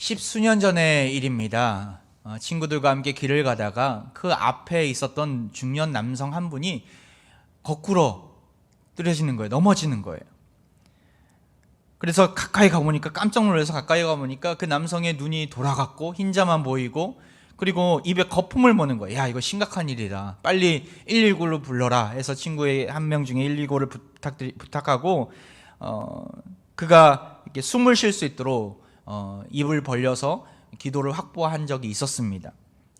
십수년 전의 일입니다. 친구들과 함께 길을 가다가 그 앞에 있었던 중년 남성 한 분이 거꾸로 떨어지는 거예요. 넘어지는 거예요. 그래서 가까이 가보니까 깜짝 놀라서 가까이 가보니까 그 남성의 눈이 돌아갔고 흰자만 보이고 그리고 입에 거품을 무는 거예요. 야, 이거 심각한 일이다. 빨리 119로 불러라 해서 친구의 한 명 중에 119를 부탁하고 그가 이렇게 숨을 쉴 수 있도록 입을 벌려서 기도를 확보한 적이 있었습니다.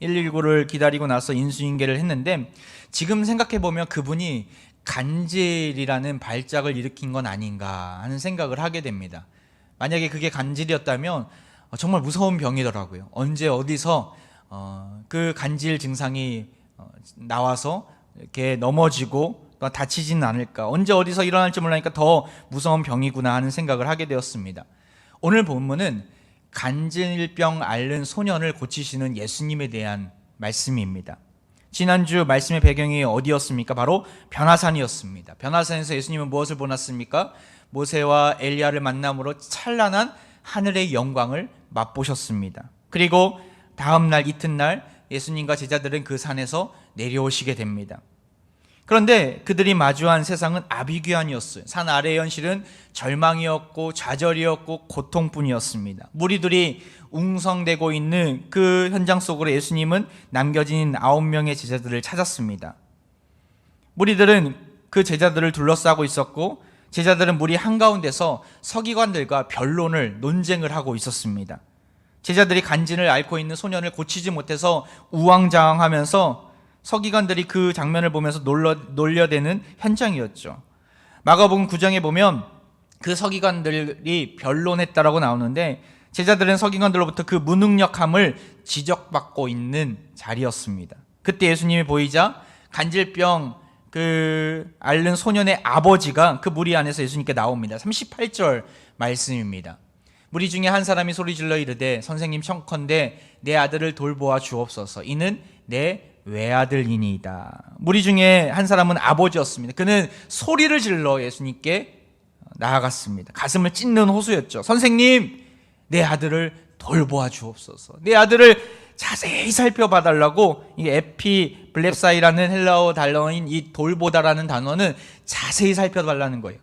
119를 기다리고 나서 인수인계를 했는데 지금 생각해보면 그분이 간질이라는 발작을 일으킨 건 아닌가 하는 생각을 하게 됩니다. 만약에 그게 간질이었다면 정말 무서운 병이더라고요. 언제 어디서 그 간질 증상이 나와서 이렇게 넘어지고 또 다치지는 않을까, 언제 어디서 일어날지 몰라니까 더 무서운 병이구나 하는 생각을 하게 되었습니다. 오늘 본문은 간질병 앓는 소년을 고치시는 예수님에 대한 말씀입니다. 지난주 말씀의 배경이 어디였습니까? 바로 변화산이었습니다. 변화산에서 예수님은 무엇을 보았습니까? 모세와 엘리야를 만남으로 찬란한 하늘의 영광을 맛보셨습니다. 그리고 다음 날 이튿날 예수님과 제자들은 그 산에서 내려오시게 됩니다. 그런데 그들이 마주한 세상은 아비규환이었어요. 산 아래의 현실은 절망이었고 좌절이었고 고통뿐이었습니다. 무리들이 웅성대고 있는 그 현장 속으로 예수님은 남겨진 9명의 제자들을 찾았습니다. 무리들은 그 제자들을 둘러싸고 있었고 제자들은 무리 한가운데서 서기관들과 변론을 논쟁을 하고 있었습니다. 제자들이 간질을 앓고 있는 소년을 고치지 못해서 우왕좌왕하면서 서기관들이 그 장면을 보면서 놀려대는 현장이었죠. 마가복음 9장에 보면 그 서기관들이 변론했다라고 나오는데 제자들은 서기관들로부터 그 무능력함을 지적받고 있는 자리였습니다. 그때 예수님이 보이자 간질병 앓는 소년의 아버지가 그 무리 안에서 예수님께 나옵니다. 38절 말씀입니다. 무리 중에 한 사람이 소리질러 이르되 선생님 청컨대 내 아들을 돌보아 주옵소서. 이는 내 외아들이니이다. 무리 중에 한 사람은 아버지였습니다. 그는 소리를 질러 예수님께 나아갔습니다. 가슴을 찢는 호소였죠. 선생님, 내 아들을 돌보아 주옵소서. 내 아들을 자세히 살펴봐 달라고. 이 에피블렙사이라는 헬라어 단어인 이 돌보다라는 단어는 자세히 살펴달라는 거예요.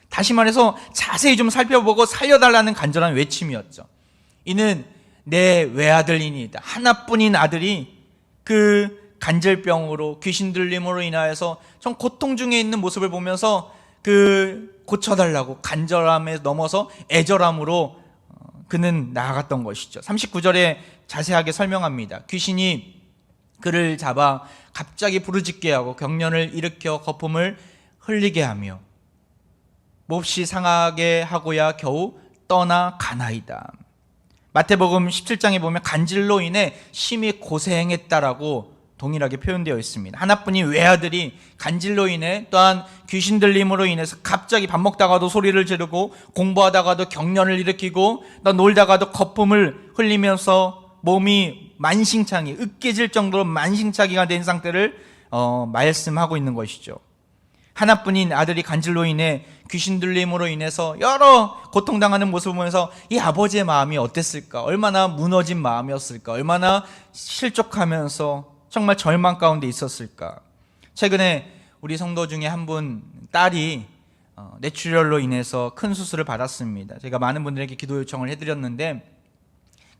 다시 말해서 자세히 좀 살펴보고 살려달라는 간절한 외침이었죠. 이는 내 외아들이니이다. 하나뿐인 아들이 그 간질병으로 귀신 들림으로 인하여서 좀 고통 중에 있는 모습을 보면서 그 고쳐달라고 간절함에 넘어서 애절함으로 그는 나아갔던 것이죠. 39절에 자세하게 설명합니다. 귀신이 그를 잡아 갑자기 부르짖게 하고 경련을 일으켜 거품을 흘리게 하며 몹시 상하게 하고야 겨우 떠나가나이다. 마태복음 17장에 보면 간질로 인해 심히 고생했다라고 동일하게 표현되어 있습니다. 하나뿐인 외아들이 간질로 인해 또한 귀신 들림으로 인해서 갑자기 밥 먹다가도 소리를 지르고 공부하다가도 경련을 일으키고 또 놀다가도 거품을 흘리면서 몸이 만신창이 으깨질 정도로 만신창이가 된 상태를 말씀하고 있는 것이죠. 하나뿐인 아들이 간질로 인해 귀신 들림으로 인해서 여러 고통당하는 모습을 보면서 이 아버지의 마음이 어땠을까? 얼마나 무너진 마음이었을까? 얼마나 실족하면서 정말 절망 가운데 있었을까? 최근에 우리 성도 중에 한 분 딸이 뇌출혈로 인해서 큰 수술을 받았습니다. 제가 많은 분들에게 기도 요청을 해드렸는데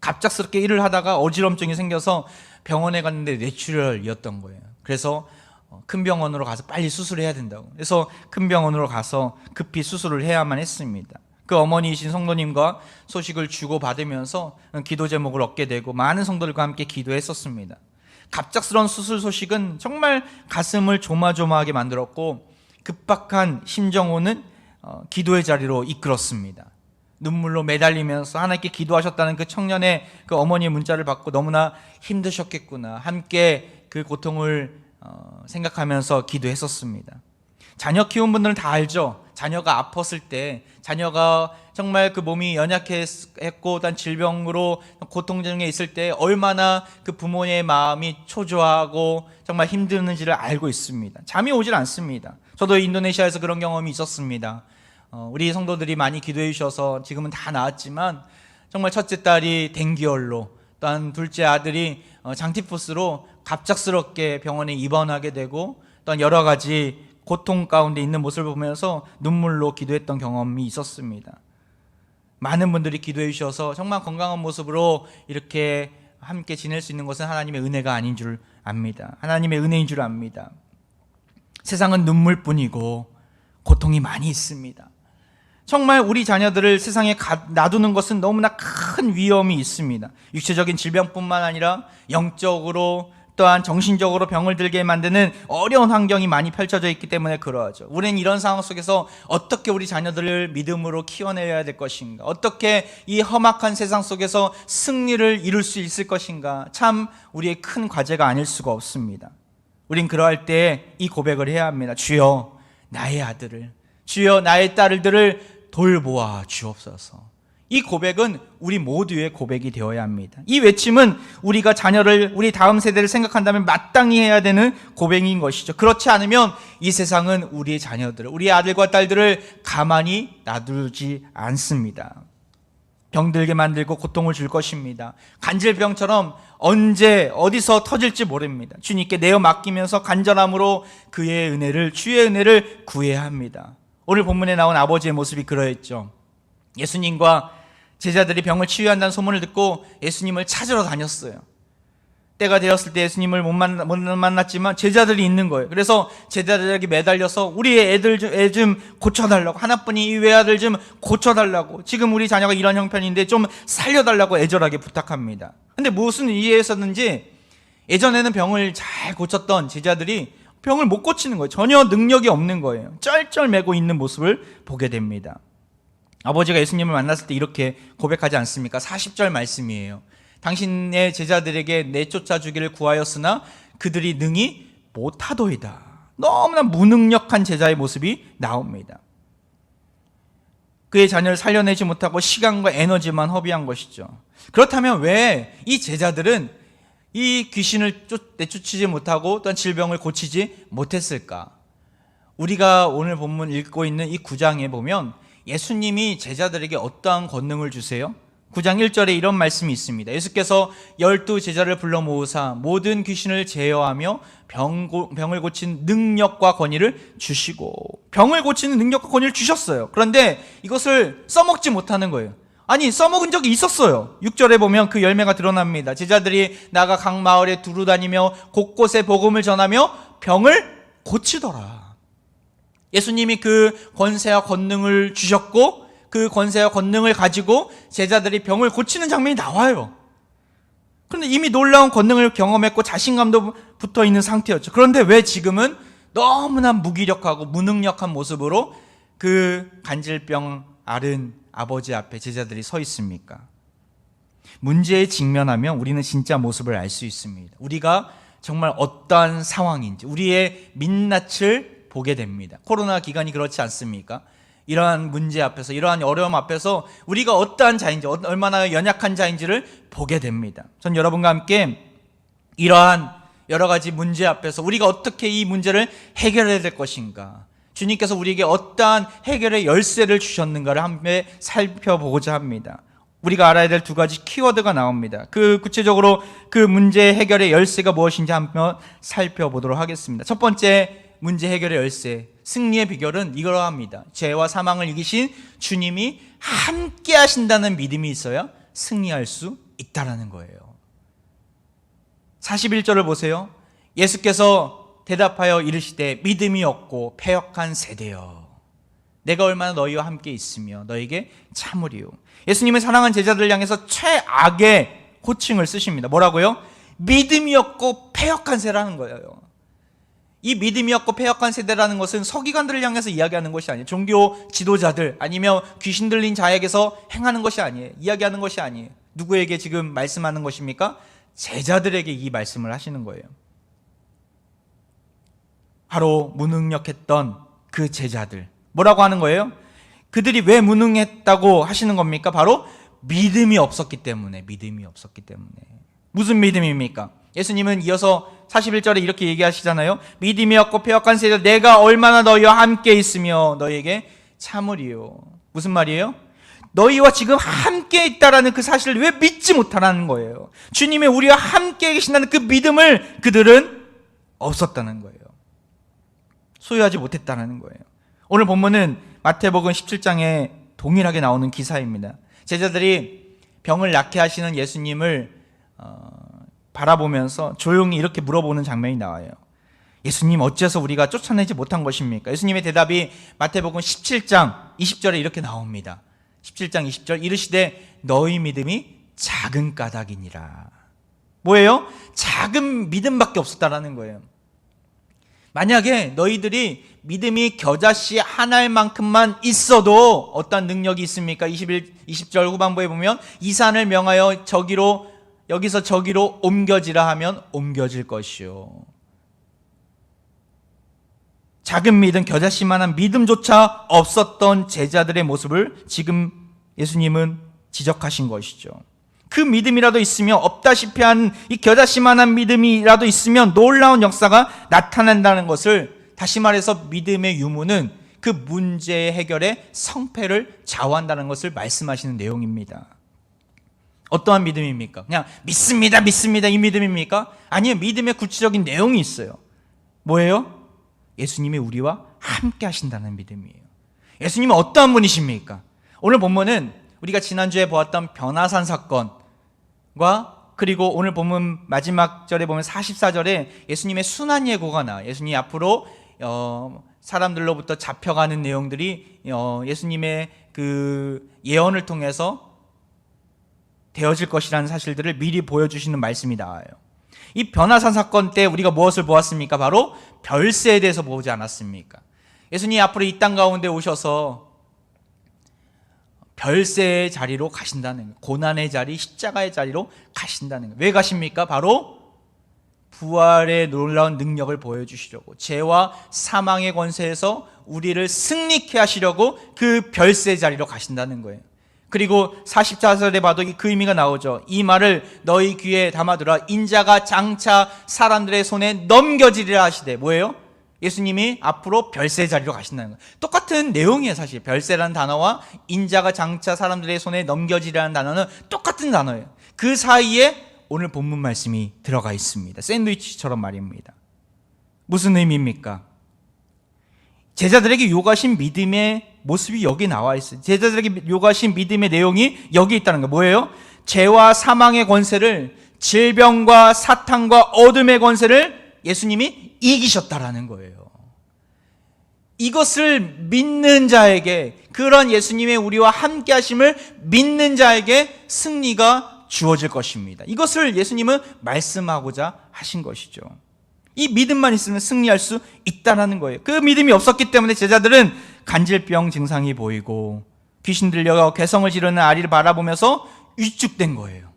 갑작스럽게 일을 하다가 어지럼증이 생겨서 병원에 갔는데 뇌출혈이었던 거예요. 그래서 큰 병원으로 가서 빨리 수술해야 된다고. 그래서 큰 병원으로 가서 급히 수술을 해야만 했습니다. 그 어머니이신 성도님과 소식을 주고받으면서 기도 제목을 얻게 되고 많은 성도들과 함께 기도했었습니다. 갑작스러운 수술 소식은 정말 가슴을 조마조마하게 만들었고 급박한 심정호는 기도의 자리로 이끌었습니다. 눈물로 매달리면서 하나님께 기도하셨다는 그 청년의 그 어머니의 문자를 받고 너무나 힘드셨겠구나, 함께 그 고통을 생각하면서 기도했었습니다. 자녀 키운 분들은 다 알죠. 자녀가 아팠을 때, 자녀가 정말 그 몸이 연약했고 단 질병으로 고통 중에 있을 때 얼마나 그 부모의 마음이 초조하고 정말 힘드는지를 알고 있습니다. 잠이 오질 않습니다. 저도 인도네시아에서 그런 경험이 있었습니다. 우리 성도들이 많이 기도해 주셔서 지금은 다 나았지만 정말 첫째 딸이 댕기열로, 또한 둘째 아들이 장티푸스로 갑작스럽게 병원에 입원하게 되고, 또한 여러 가지 고통 가운데 있는 모습을 보면서 눈물로 기도했던 경험이 있었습니다. 많은 분들이 기도해 주셔서 정말 건강한 모습으로 이렇게 함께 지낼 수 있는 것은 하나님의 은혜가 아닌 줄 압니다. 하나님의 은혜인 줄 압니다. 세상은 눈물뿐이고 고통이 많이 있습니다. 정말 우리 자녀들을 세상에 놔두는 것은 너무나 큰 위험이 있습니다. 육체적인 질병뿐만 아니라 영적으로 또한 정신적으로 병을 들게 만드는 어려운 환경이 많이 펼쳐져 있기 때문에 그러하죠. 우리는 이런 상황 속에서 어떻게 우리 자녀들을 믿음으로 키워내야 될 것인가, 어떻게 이 험악한 세상 속에서 승리를 이룰 수 있을 것인가, 참 우리의 큰 과제가 아닐 수가 없습니다. 우린 그러할 때 이 고백을 해야 합니다. 주여 나의 아들을, 주여 나의 딸들을 돌보아 주옵소서. 이 고백은 우리 모두의 고백이 되어야 합니다. 이 외침은 우리가 자녀를, 우리 다음 세대를 생각한다면 마땅히 해야 되는 고백인 것이죠. 그렇지 않으면 이 세상은 우리의 자녀들을, 우리의 아들과 딸들을 가만히 놔두지 않습니다. 병들게 만들고 고통을 줄 것입니다. 간질병처럼 언제 어디서 터질지 모릅니다. 주님께 내어 맡기면서 간절함으로 그의 은혜를, 주의 은혜를 구해야 합니다. 오늘 본문에 나온 아버지의 모습이 그러했죠. 예수님과 제자들이 병을 치유한다는 소문을 듣고 예수님을 찾으러 다녔어요. 때가 되었을 때 예수님을 못 만났지만 제자들이 있는 거예요. 그래서 제자들에게 매달려서 우리 애 좀 고쳐달라고, 하나뿐인 이 외아들 좀 고쳐달라고, 지금 우리 자녀가 이런 형편인데 좀 살려달라고 애절하게 부탁합니다. 근데 무슨 이유에서든지 예전에는 병을 잘 고쳤던 제자들이 병을 못 고치는 거예요. 전혀 능력이 없는 거예요. 쩔쩔매고 있는 모습을 보게 됩니다. 아버지가 예수님을 만났을 때 이렇게 고백하지 않습니까? 40절 말씀이에요. 당신의 제자들에게 내쫓아 주기를 구하였으나 그들이 능히 못하도이다. 너무나 무능력한 제자의 모습이 나옵니다. 그의 자녀를 살려내지 못하고 시간과 에너지만 허비한 것이죠. 그렇다면 왜 이 제자들은 이 귀신을 내쫓지 못하고 또한 질병을 고치지 못했을까? 우리가 오늘 본문 읽고 있는 이 9장에 보면 예수님이 제자들에게 어떠한 권능을 주세요? 9장 1절에 이런 말씀이 있습니다. 예수께서 12 제자를 불러 모으사 모든 귀신을 제어하며 병을 고친 능력과 권위를 주시고, 병을 고치는 능력과 권위를 주셨어요. 그런데 이것을 써먹지 못하는 거예요. 아니, 써먹은 적이 있었어요. 6절에 보면 그 열매가 드러납니다. 제자들이 나가 각 마을에 두루다니며 곳곳에 복음을 전하며 병을 고치더라. 예수님이 그 권세와 권능을 주셨고 그 권세와 권능을 가지고 제자들이 병을 고치는 장면이 나와요. 그런데 이미 놀라운 권능을 경험했고 자신감도 붙어 있는 상태였죠. 그런데 왜 지금은 너무나 무기력하고 무능력한 모습으로 그 간질병 앓은 아버지 앞에 제자들이 서 있습니까? 문제에 직면하면 우리는 진짜 모습을 알 수 있습니다. 우리가 정말 어떠한 상황인지 우리의 민낯을 보게 됩니다. 코로나 기간이 그렇지 않습니까? 이러한 문제 앞에서, 이러한 어려움 앞에서 우리가 어떠한 자인지, 얼마나 연약한 자인지를 보게 됩니다. 전 여러분과 함께 이러한 여러 가지 문제 앞에서 우리가 어떻게 이 문제를 해결해야 될 것인가, 주님께서 우리에게 어떠한 해결의 열쇠를 주셨는가를 함께 살펴보고자 합니다. 우리가 알아야 될 두 가지 키워드가 나옵니다. 그 구체적으로 그 문제 해결의 열쇠가 무엇인지 한번 살펴보도록 하겠습니다. 첫 번째 문제 해결의 열쇠, 승리의 비결은 이러합니다. 죄와 사망을 이기신 주님이 함께 하신다는 믿음이 있어야 승리할 수 있다라는 거예요. 41절을 보세요. 예수께서 대답하여 이르시되 믿음이 없고 패역한 세대여, 내가 얼마나 너희와 함께 있으며 너에게 참으리요. 예수님은 사랑하는 제자들을 향해서 최악의 호칭을 쓰십니다. 뭐라고요? 믿음이 없고 패역한 세라는 거예요. 이 믿음이 없고 패역한 세대라는 것은 서기관들을 향해서 이야기하는 것이 아니에요. 종교 지도자들 아니면 귀신 들린 자에게서 행하는 것이 아니에요. 이야기하는 것이 아니에요. 누구에게 지금 말씀하는 것입니까? 제자들에게 이 말씀을 하시는 거예요. 바로 무능력했던 그 제자들, 뭐라고 하는 거예요? 그들이 왜 무능했다고 하시는 겁니까? 바로 믿음이 없었기 때문에. 믿음이 없었기 때문에. 무슨 믿음입니까? 예수님은 이어서 41절에 이렇게 얘기하시잖아요. 믿음이 없고 패역한 세대, 내가 얼마나 너희와 함께 있으며 너희에게 참으리요. 무슨 말이에요? 너희와 지금 함께 있다라는 그 사실을 왜 믿지 못하라는 거예요. 주님의 우리와 함께 계신다는 그 믿음을 그들은 없었다는 거예요. 소유하지 못했다는 거예요. 오늘 본문은 마태복음 17장에 동일하게 나오는 기사입니다. 제자들이 병을 낫게 하시는 예수님을 바라보면서 조용히 이렇게 물어보는 장면이 나와요. 예수님, 어째서 우리가 쫓아내지 못한 것입니까? 예수님의 대답이 마태복음 17장 20절에 이렇게 나옵니다. 17장 20절, 이르시되 너희 믿음이 작은 까닭이니라. 뭐예요? 작은 믿음밖에 없었다라는 거예요. 만약에 너희들이 믿음이 겨자씨 하나만큼만 있어도 어떤 능력이 있습니까? 20절 후반부에 보면 이 산을 명하여 여기서 저기로 옮겨지라 하면 옮겨질 것이요. 작은 믿음, 겨자씨만한 믿음조차 없었던 제자들의 모습을 지금 예수님은 지적하신 것이죠. 그 믿음이라도 있으면, 없다시피 한 이 겨자씨만한 믿음이라도 있으면 놀라운 역사가 나타난다는 것을, 다시 말해서 믿음의 유무는 그 문제의 해결에 성패를 좌우한다는 것을 말씀하시는 내용입니다. 어떠한 믿음입니까? 그냥 믿습니다 이 믿음입니까? 아니요, 믿음의 구체적인 내용이 있어요. 뭐예요? 예수님이 우리와 함께 하신다는 믿음이에요. 예수님은 어떠한 분이십니까? 오늘 본문은 우리가 지난주에 보았던 변화산 사건과, 그리고 오늘 본문 마지막 절에 보면 44절에 예수님의 순환 예고가 나와요. 예수님이 앞으로 사람들로부터 잡혀가는 내용들이 예수님의 그 예언을 통해서 되어질 것이라는 사실들을 미리 보여주시는 말씀이 나와요. 이 변화산 사건 때 우리가 무엇을 보았습니까? 바로 별세에 대해서 보지 않았습니까? 예수님이 앞으로 이 땅 가운데 오셔서 별세의 자리로 가신다는 거예요. 고난의 자리, 십자가의 자리로 가신다는 거예요. 왜 가십니까? 바로 부활의 놀라운 능력을 보여주시려고, 죄와 사망의 권세에서 우리를 승리케 하시려고 그 별세의 자리로 가신다는 거예요. 그리고 44절에 봐도 그 의미가 나오죠. 이 말을 너희 귀에 담아두라. 인자가 장차 사람들의 손에 넘겨지리라 하시되, 뭐예요? 예수님이 앞으로 별세 자리로 가신다는 거예요. 똑같은 내용이에요. 사실 별세라는 단어와 인자가 장차 사람들의 손에 넘겨지리라는 단어는 똑같은 단어예요. 그 사이에 오늘 본문 말씀이 들어가 있습니다. 샌드위치처럼 말입니다. 무슨 의미입니까? 제자들에게 요구하신 믿음의 모습이 여기 나와 있어요. 제자들에게 요구하신 믿음의 내용이 여기 있다는 거예요. 뭐예요? 죄와 사망의 권세를, 질병과 사탄과 어둠의 권세를 예수님이 이기셨다라는 거예요. 이것을 믿는 자에게, 그런 예수님의 우리와 함께 하심을 믿는 자에게 승리가 주어질 것입니다. 이것을 예수님은 말씀하고자 하신 것이죠. 이 믿음만 있으면 승리할 수 있다는 거예요. 그 믿음이 없었기 때문에 제자들은 간질병 증상이 보이고 귀신 들려 괴성을 지르는 아리를 바라보면서 위축된 거예요.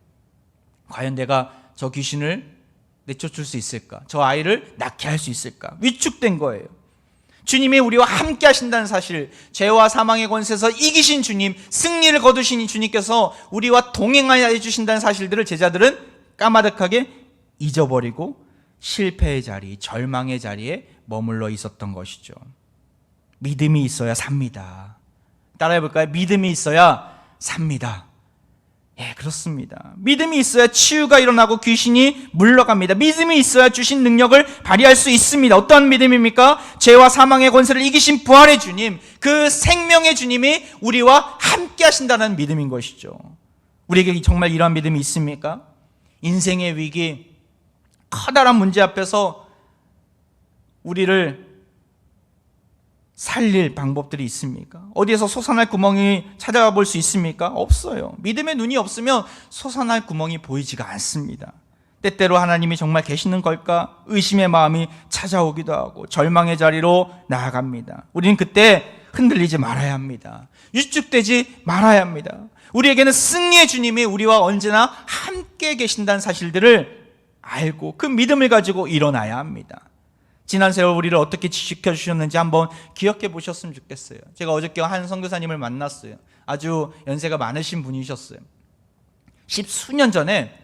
과연 내가 저 귀신을 내쫓을 수 있을까? 저 아이를 낫게 할 수 있을까? 위축된 거예요. 주님이 우리와 함께 하신다는 사실, 죄와 사망의 권세에서 이기신 주님, 승리를 거두신 주님께서 우리와 동행하여 주신다는 사실들을 제자들은 까마득하게 잊어버리고 실패의 자리, 절망의 자리에 머물러 있었던 것이죠. 믿음이 있어야 삽니다. 따라해볼까요? 믿음이 있어야 삽니다. 예, 그렇습니다. 믿음이 있어야 치유가 일어나고 귀신이 물러갑니다. 믿음이 있어야 주신 능력을 발휘할 수 있습니다. 어떠한 믿음입니까? 죄와 사망의 권세를 이기신 부활의 주님, 그 생명의 주님이 우리와 함께 하신다는 믿음인 것이죠. 우리에게 정말 이러한 믿음이 있습니까? 인생의 위기, 커다란 문제 앞에서 우리를 살릴 방법들이 있습니까? 어디에서 솟아날 구멍이 찾아가 볼 수 있습니까? 없어요. 믿음의 눈이 없으면 솟아날 구멍이 보이지가 않습니다. 때때로 하나님이 정말 계시는 걸까? 의심의 마음이 찾아오기도 하고 절망의 자리로 나아갑니다. 우리는 그때 흔들리지 말아야 합니다. 위축되지 말아야 합니다. 우리에게는 승리의 주님이 우리와 언제나 함께 계신다는 사실들을 알고 그 믿음을 가지고 일어나야 합니다. 지난 세월 우리를 어떻게 지켜주셨는지 한번 기억해 보셨으면 좋겠어요. 제가 어저께 한 선교사님을 만났어요. 아주 연세가 많으신 분이셨어요. 10수년 전에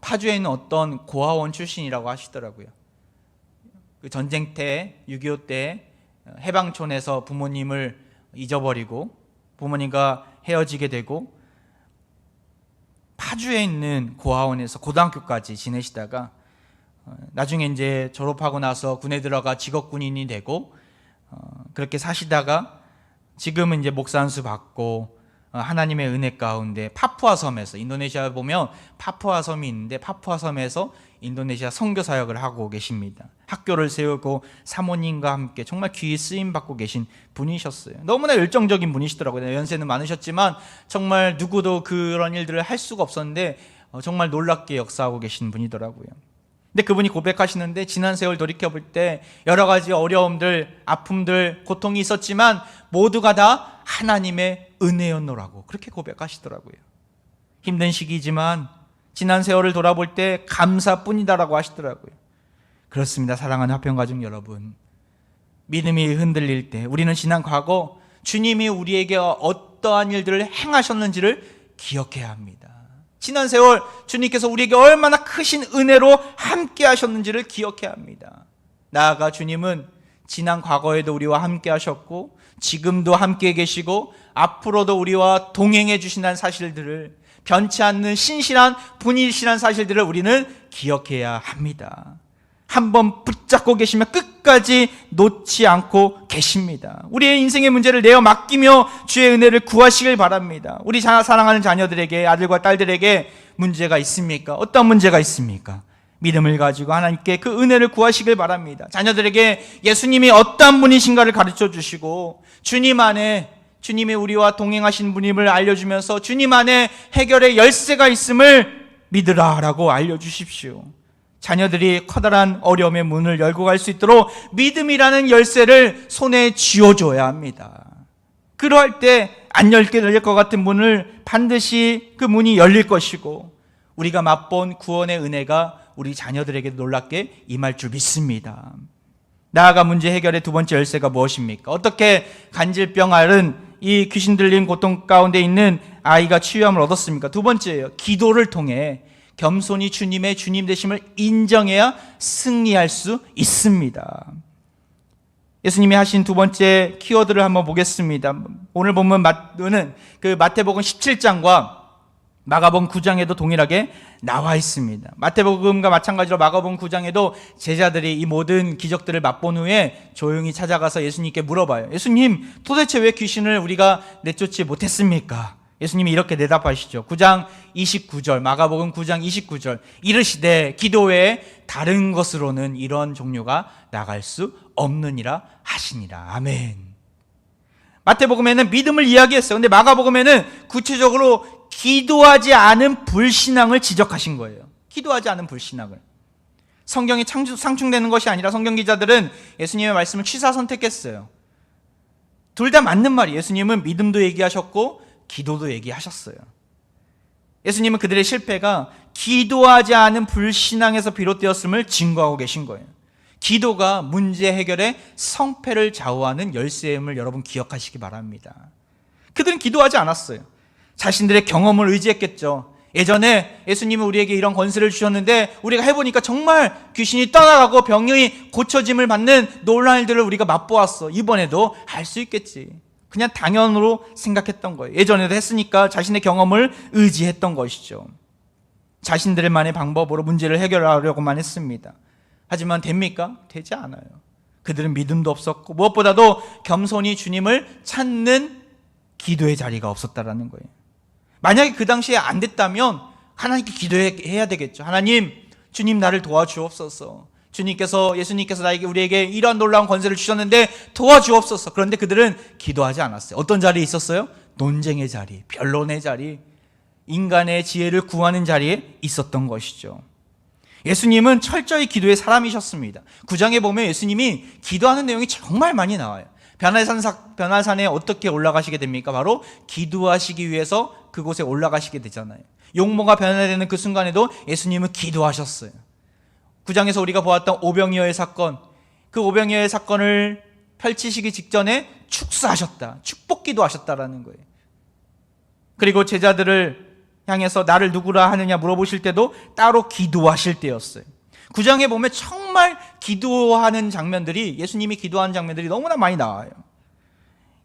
파주에 있는 어떤 고아원 출신이라고 하시더라고요. 그 전쟁 때, 6.25 때 해방촌에서 부모님을 잊어버리고 부모님과 헤어지게 되고 파주에 있는 고아원에서 고등학교까지 지내시다가 나중에 이제 졸업하고 나서 군에 들어가 직업군인이 되고 그렇게 사시다가 지금은 이제 목사 안수 받고 하나님의 은혜 가운데 파푸아 섬에서, 인도네시아에 보면 파푸아 섬이 있는데 파푸아 섬에서 인도네시아 선교 사역을 하고 계십니다. 학교를 세우고 사모님과 함께 정말 귀히 쓰임 받고 계신 분이셨어요. 너무나 열정적인 분이시더라고요. 연세는 많으셨지만 정말 누구도 그런 일들을 할 수가 없었는데 정말 놀랍게 역사하고 계신 분이더라고요. 근데 그분이 고백하시는데 지난 세월 돌이켜볼 때 여러 가지 어려움들, 아픔들, 고통이 있었지만 모두가 다 하나님의 은혜였노라고 그렇게 고백하시더라고요. 힘든 시기지만 지난 세월을 돌아볼 때 감사뿐이다라고 하시더라고요. 그렇습니다. 사랑하는 화평가족 여러분, 믿음이 흔들릴 때 우리는 지난 과거 주님이 우리에게 어떠한 일들을 행하셨는지를 기억해야 합니다. 지난 세월 주님께서 우리에게 얼마나 크신 은혜로 함께 하셨는지를 기억해야 합니다. 나아가 주님은 지난 과거에도 우리와 함께 하셨고 지금도 함께 계시고 앞으로도 우리와 동행해 주신다는 사실들을, 변치 않는 신실한 분이시라는 사실들을 우리는 기억해야 합니다. 한번 붙잡고 계시면 끝까지 놓지 않고 계십니다. 우리의 인생의 문제를 내어 맡기며 주의 은혜를 구하시길 바랍니다. 우리 사랑하는 자녀들에게, 아들과 딸들에게 문제가 있습니까? 어떤 문제가 있습니까? 믿음을 가지고 하나님께 그 은혜를 구하시길 바랍니다. 자녀들에게 예수님이 어떤 분이신가를 가르쳐 주시고 주님 안에, 주님이 우리와 동행하신 분임을 알려주면서 주님 안에 해결의 열쇠가 있음을 믿으라라고 알려주십시오. 자녀들이 커다란 어려움의 문을 열고 갈 수 있도록 믿음이라는 열쇠를 손에 쥐어줘야 합니다. 그러할 때 안 열릴 것 같은 문을 반드시 그 문이 열릴 것이고 우리가 맛본 구원의 은혜가 우리 자녀들에게 놀랍게 임할 줄 믿습니다. 나아가 문제 해결의 두 번째 열쇠가 무엇입니까? 어떻게 간질병 앓은 이 귀신 들린 고통 가운데 있는 아이가 치유함을 얻었습니까? 두 번째예요. 기도를 통해 겸손히 주님의 주님 되심을 인정해야 승리할 수 있습니다. 예수님이 하신 두 번째 키워드를 한번 보겠습니다. 오늘 본문은 그 마태복음 17장과 마가복음 9장에도 동일하게 나와 있습니다. 마태복음과 마찬가지로 마가복음 9장에도 제자들이 이 모든 기적들을 맛본 후에 조용히 찾아가서 예수님께 물어봐요. 예수님, 도대체 왜 귀신을 우리가 내쫓지 못했습니까? 예수님이 이렇게 대답하시죠. 9장 29절, 마가복음 9장 29절. 이르시되 기도 외에 다른 것으로는 이런 종류가 나갈 수 없느니라 하시니라. 아멘. 마태복음에는 믿음을 이야기했어요. 근데 마가복음에는 구체적으로 기도하지 않은 불신앙을 지적하신 거예요. 기도하지 않은 불신앙을. 성경이 상충되는 것이 아니라 성경 기자들은 예수님의 말씀을 취사 선택했어요. 둘 다 맞는 말이에요. 예수님은 믿음도 얘기하셨고 기도도 얘기하셨어요. 예수님은 그들의 실패가 기도하지 않은 불신앙에서 비롯되었음을 증거하고 계신 거예요. 기도가 문제 해결의 성패를 좌우하는 열쇠임을 여러분 기억하시기 바랍니다. 그들은 기도하지 않았어요. 자신들의 경험을 의지했겠죠. 예전에 예수님은 우리에게 이런 권세를 주셨는데 우리가 해보니까 정말 귀신이 떠나가고 병이 고쳐짐을 받는 놀라운 일들을 우리가 맛보았어. 이번에도 할 수 있겠지. 그냥 당연으로 생각했던 거예요. 예전에도 했으니까 자신의 경험을 의지했던 것이죠. 자신들만의 방법으로 문제를 해결하려고만 했습니다. 하지만 됩니까? 되지 않아요. 그들은 믿음도 없었고 무엇보다도 겸손히 주님을 찾는 기도의 자리가 없었다라는 거예요. 만약에 그 당시에 안 됐다면 하나님께 기도해야 되겠죠. 하나님, 주님 나를 도와주옵소서. 예수님께서 우리에게 이러한 놀라운 권세를 주셨는데 도와주옵소서. 그런데 그들은 기도하지 않았어요. 어떤 자리에 있었어요? 논쟁의 자리, 변론의 자리, 인간의 지혜를 구하는 자리에 있었던 것이죠. 예수님은 철저히 기도의 사람이셨습니다. 9장에 보면 예수님이 기도하는 내용이 정말 많이 나와요. 변화산에 어떻게 올라가시게 됩니까? 바로 기도하시기 위해서 그곳에 올라가시게 되잖아요. 용모가 변화되는 그 순간에도 예수님은 기도하셨어요. 9장에서 우리가 보았던 오병이어의 사건, 그 오병이어의 사건을 펼치시기 직전에 축사하셨다, 축복기도 하셨다라는 거예요. 그리고 제자들을 향해서 나를 누구라 하느냐 물어보실 때도 따로 기도하실 때였어요. 9장에 보면 정말 기도하는 장면들이, 예수님이 기도하는 장면들이 너무나 많이 나와요.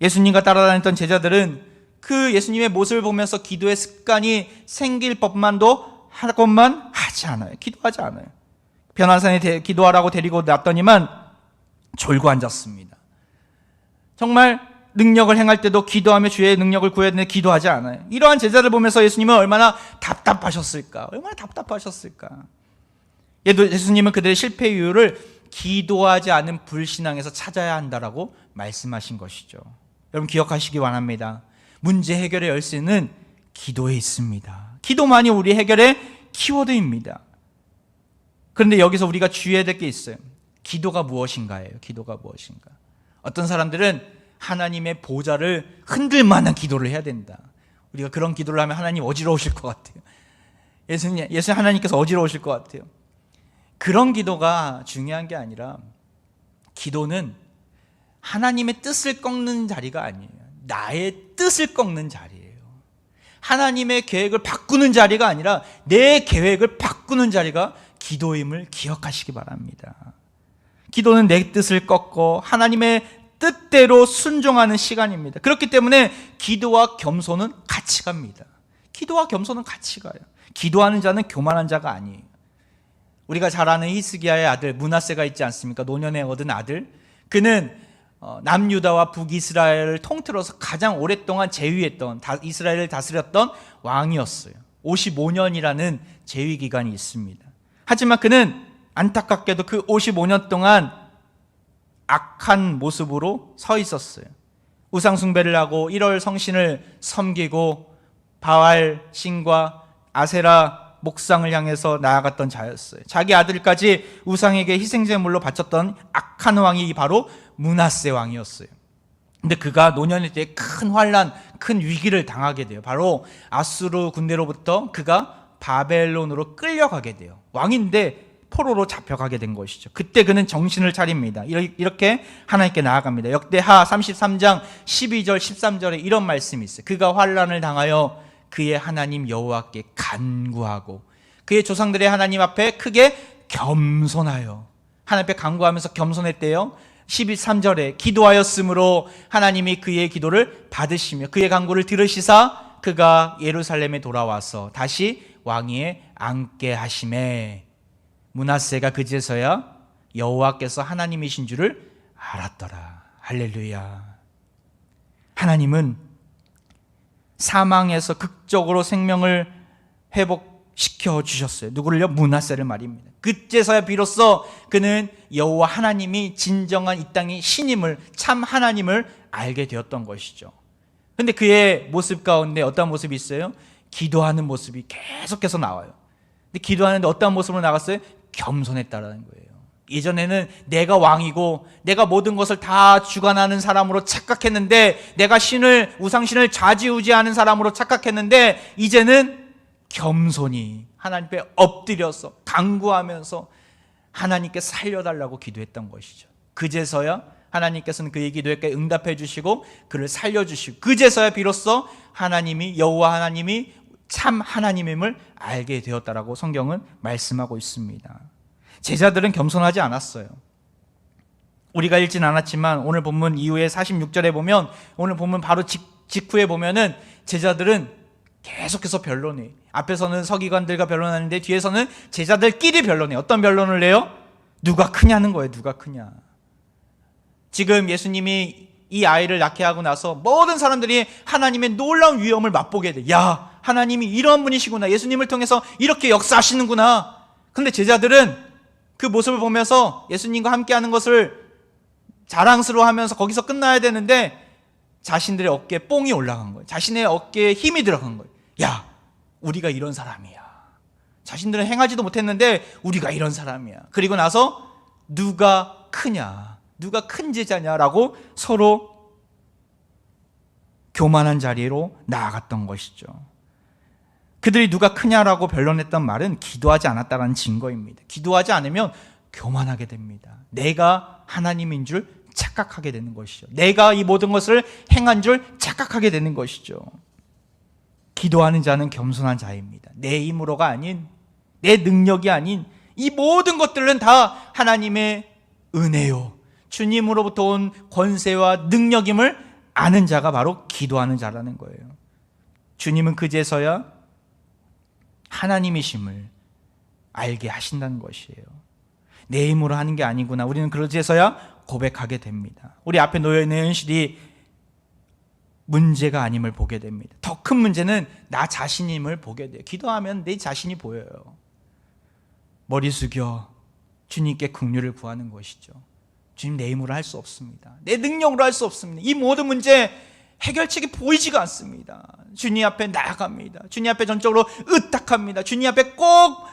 예수님과 따라다녔던 제자들은 그 예수님의 모습을 보면서 기도의 습관이 생길 법만도 하고만 하지 않아요. 기도하지 않아요. 변화산에 기도하라고 데리고 놨더니만 졸고 앉았습니다. 정말 능력을 행할 때도 기도하며 주의 능력을 구해야 되는데 기도하지 않아요. 이러한 제자를 보면서 예수님은 얼마나 답답하셨을까? 얼마나 답답하셨을까? 예수님은 그들의 실패 이유를 기도하지 않은 불신앙에서 찾아야 한다라고 말씀하신 것이죠. 여러분 기억하시기 바랍니다. 문제 해결의 열쇠는 기도에 있습니다. 기도만이 우리 해결의 키워드입니다. 그런데 여기서 우리가 주의해야 될 게 있어요. 기도가 무엇인가예요? 기도가 무엇인가? 어떤 사람들은 하나님의 보좌를 흔들 만한 기도를 해야 된다. 우리가 그런 기도를 하면 하나님 어지러우실 것 같아요. 예수님 하나님께서 어지러우실 것 같아요. 그런 기도가 중요한 게 아니라 기도는 하나님의 뜻을 꺾는 자리가 아니에요. 나의 뜻을 꺾는 자리예요. 하나님의 계획을 바꾸는 자리가 아니라 내 계획을 바꾸는 자리가 기도임을 기억하시기 바랍니다. 기도는 내 뜻을 꺾고 하나님의 뜻대로 순종하는 시간입니다. 그렇기 때문에 기도와 겸손은 같이 갑니다. 기도와 겸손은 같이 가요. 기도하는 자는 교만한 자가 아니에요. 우리가 잘 아는 히스기야의 아들 므낫세가 있지 않습니까? 노년에 얻은 아들. 그는 남유다와 북이스라엘을 통틀어서 가장 오랫동안 재위했던, 이스라엘을 다스렸던 왕이었어요. 55년이라는 재위 기간이 있습니다. 하지만 그는 안타깝게도 그 55년 동안 악한 모습으로 서 있었어요. 우상 숭배를 하고 1월 성신을 섬기고 바알 신과 아세라 목상을 향해서 나아갔던 자였어요. 자기 아들까지 우상에게 희생제물로 바쳤던 악한 왕이 바로 므낫세 왕이었어요. 근데 그가 노년의 때에 큰 환난, 큰 위기를 당하게 돼요. 바로 아수르 군대로부터 그가 바벨론으로 끌려가게 돼요. 왕인데 포로로 잡혀가게 된 것이죠. 그때 그는 정신을 차립니다. 이렇게 하나님께 나아갑니다. 역대하 33장 12절 13절에 이런 말씀이 있어요. 그가 환난을 당하여 그의 하나님 여호와께 간구하고 그의 조상들의 하나님 앞에 크게 겸손하여, 하나님 앞에 간구하면서 겸손했대요. 13절에 기도하였으므로 하나님이 그의 기도를 받으시며 그의 간구를 들으시사 그가 예루살렘에 돌아와서 다시 왕위에 앉게 하시매 므낫세가 그제서야 여호와께서 하나님이신 줄을 알았더라. 할렐루야. 하나님은 사망에서 극적으로 생명을 회복시켜 주셨어요. 누구를요? 므낫세를 말입니다. 그제서야 비로소 그는 여호와 하나님이 진정한 이 땅의 신임을, 참 하나님을 알게 되었던 것이죠. 그런데 그의 모습 가운데 어떤 모습이 있어요? 기도하는 모습이 계속해서 나와요. 근데 기도하는데 어떤 모습으로 나갔어요? 겸손했다라는 거예요. 예전에는 내가 왕이고 내가 모든 것을 다 주관하는 사람으로 착각했는데, 내가 우상신을 좌지우지하는 사람으로 착각했는데, 이제는 겸손히 하나님 앞에 엎드려서 간구하면서 하나님께 살려달라고 기도했던 것이죠. 그제서야 하나님께서는 그의 기도에 응답해 주시고 그를 살려주시고, 그제서야 비로소 하나님이, 여호와 하나님이 참 하나님임을 알게 되었다라고 성경은 말씀하고 있습니다. 제자들은 겸손하지 않았어요. 우리가 읽진 않았지만 오늘 본문 이후에 46절에 보면, 오늘 본문 바로 직후에 보면은 제자들은 계속해서 변론해. 앞에서는 서기관들과 변론하는데 뒤에서는 제자들끼리 변론해. 어떤 변론을 해요? 누가 크냐는 거예요. 누가 크냐. 지금 예수님이 이 아이를 낳게 하고 나서 모든 사람들이 하나님의 놀라운 위엄을 맛보게 돼. 야, 하나님이 이런 분이시구나. 예수님을 통해서 이렇게 역사하시는구나. 그런데 제자들은 그 모습을 보면서 예수님과 함께하는 것을 자랑스러워하면서 거기서 끝나야 되는데 자신들의 어깨에 뽕이 올라간 거예요. 자신의 어깨에 힘이 들어간 거예요. 야, 우리가 이런 사람이야. 자신들은 행하지도 못했는데 우리가 이런 사람이야. 그리고 나서 누가 크냐, 누가 큰 제자냐라고 서로 교만한 자리로 나아갔던 것이죠. 그들이 누가 크냐라고 변론했던 말은 기도하지 않았다는 증거입니다. 기도하지 않으면 교만하게 됩니다. 내가 하나님인 줄 착각하게 되는 것이죠. 내가 이 모든 것을 행한 줄 착각하게 되는 것이죠. 기도하는 자는 겸손한 자입니다. 내 힘으로가 아닌, 내 능력이 아닌 이 모든 것들은 다 하나님의 은혜요, 주님으로부터 온 권세와 능력임을 아는 자가 바로 기도하는 자라는 거예요. 주님은 그제서야 하나님이심을 알게 하신다는 것이에요. 내 힘으로 하는 게 아니구나. 우리는 그제서야 고백하게 됩니다. 우리 앞에 놓여있는 현실이 문제가 아님을 보게 됩니다. 더 큰 문제는 나 자신임을 보게 돼요. 기도하면 내 자신이 보여요. 머리 숙여 주님께 긍휼을 구하는 것이죠. 주님, 내 힘으로 할 수 없습니다. 내 능력으로 할 수 없습니다. 이 모든 문제 해결책이 보이지가 않습니다. 주님 앞에 나아갑니다. 주님 앞에 전적으로 의탁합니다. 주님 앞에 꼭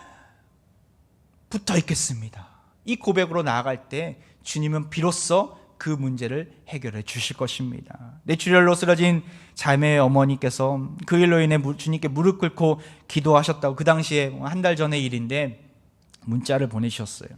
붙어 있겠습니다. 이 고백으로 나아갈 때 주님은 비로소 그 문제를 해결해 주실 것입니다. 뇌출혈로 쓰러진 자매의 어머니께서 그 일로 인해 주님께 무릎 꿇고 기도하셨다고, 그 당시에 한 달 전의 일인데 문자를 보내주셨어요.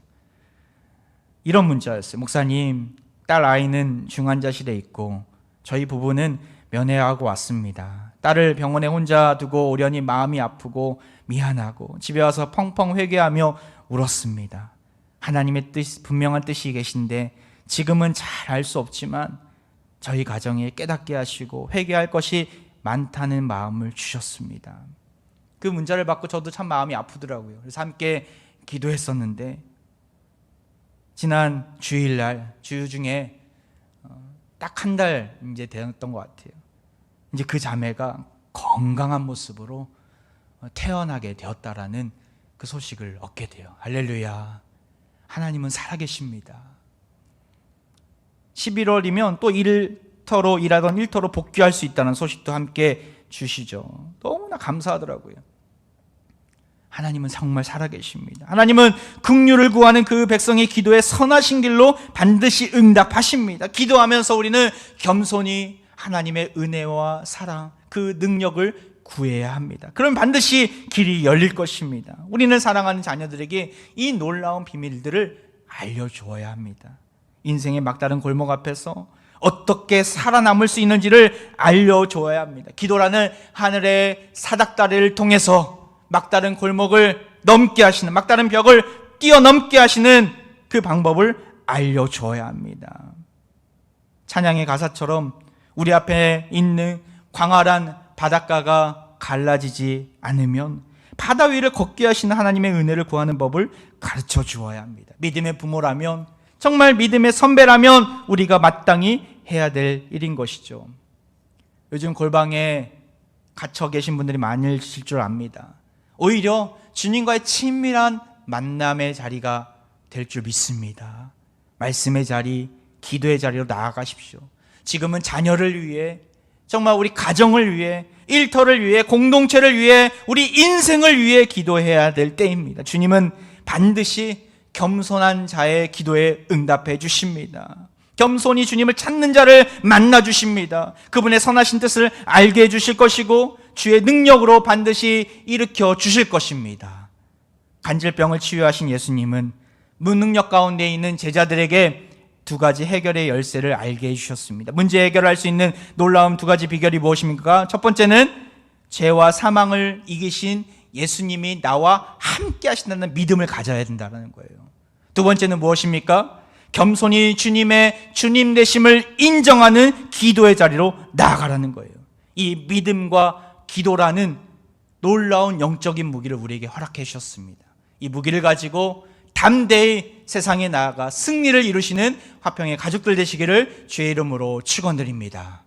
이런 문자였어요. 목사님, 딸 아이는 중환자실에 있고 저희 부부는 면회하고 왔습니다. 딸을 병원에 혼자 두고 오려니 마음이 아프고 미안하고 집에 와서 펑펑 회개하며 울었습니다. 하나님의 분명한 뜻이 계신데 지금은 잘 알 수 없지만 저희 가정에 깨닫게 하시고 회개할 것이 많다는 마음을 주셨습니다. 그 문자를 받고 저도 참 마음이 아프더라고요. 그래서 함께 기도했었는데 지난 주일날 주유 중에 딱 한 달 이제 되었던 것 같아요. 이제 그 자매가 건강한 모습으로 태어나게 되었다라는 그 소식을 얻게 돼요. 할렐루야. 하나님은 살아계십니다. 11월이면 또 일하던 일터로 복귀할 수 있다는 소식도 함께 주시죠. 너무나 감사하더라고요. 하나님은 정말 살아계십니다. 하나님은 긍휼을 구하는 그 백성의 기도에 선하신 길로 반드시 응답하십니다. 기도하면서 우리는 겸손히 하나님의 은혜와 사랑, 그 능력을 구해야 합니다. 그럼 반드시 길이 열릴 것입니다. 우리는 사랑하는 자녀들에게 이 놀라운 비밀들을 알려주어야 합니다. 인생의 막다른 골목 앞에서 어떻게 살아남을 수 있는지를 알려줘야 합니다. 기도라는 하늘의 사닥다리를 통해서 막다른 골목을 넘게 하시는, 막다른 벽을 뛰어넘게 하시는 그 방법을 알려줘야 합니다. 찬양의 가사처럼 우리 앞에 있는 광활한 바닷가가 갈라지지 않으면 바다 위를 걷게 하시는 하나님의 은혜를 구하는 법을 가르쳐 주어야 합니다. 믿음의 부모라면, 정말 믿음의 선배라면 우리가 마땅히 해야 될 일인 것이죠. 요즘 골방에 갇혀 계신 분들이 많으실 줄 압니다. 오히려 주님과의 친밀한 만남의 자리가 될 줄 믿습니다. 말씀의 자리, 기도의 자리로 나아가십시오. 지금은 자녀를 위해, 정말 우리 가정을 위해, 일터를 위해, 공동체를 위해, 우리 인생을 위해 기도해야 될 때입니다. 주님은 반드시 겸손한 자의 기도에 응답해 주십니다. 겸손히 주님을 찾는 자를 만나 주십니다. 그분의 선하신 뜻을 알게 해 주실 것이고 주의 능력으로 반드시 일으켜 주실 것입니다. 간질병을 치유하신 예수님은 무능력 가운데 있는 제자들에게 두 가지 해결의 열쇠를 알게 해주셨습니다. 문제 해결할 수 있는 놀라운 두 가지 비결이 무엇입니까? 첫 번째는 죄와 사망을 이기신 예수님이 나와 함께 하신다는 믿음을 가져야 된다는 거예요. 두 번째는 무엇입니까? 겸손히 주님의 주님 되심을 인정하는 기도의 자리로 나아가라는 거예요. 이 믿음과 기도라는 놀라운 영적인 무기를 우리에게 허락해 주셨습니다. 이 무기를 가지고 담대히 세상에 나아가 승리를 이루시는 화평의 가족들 되시기를 주의 이름으로 축원드립니다.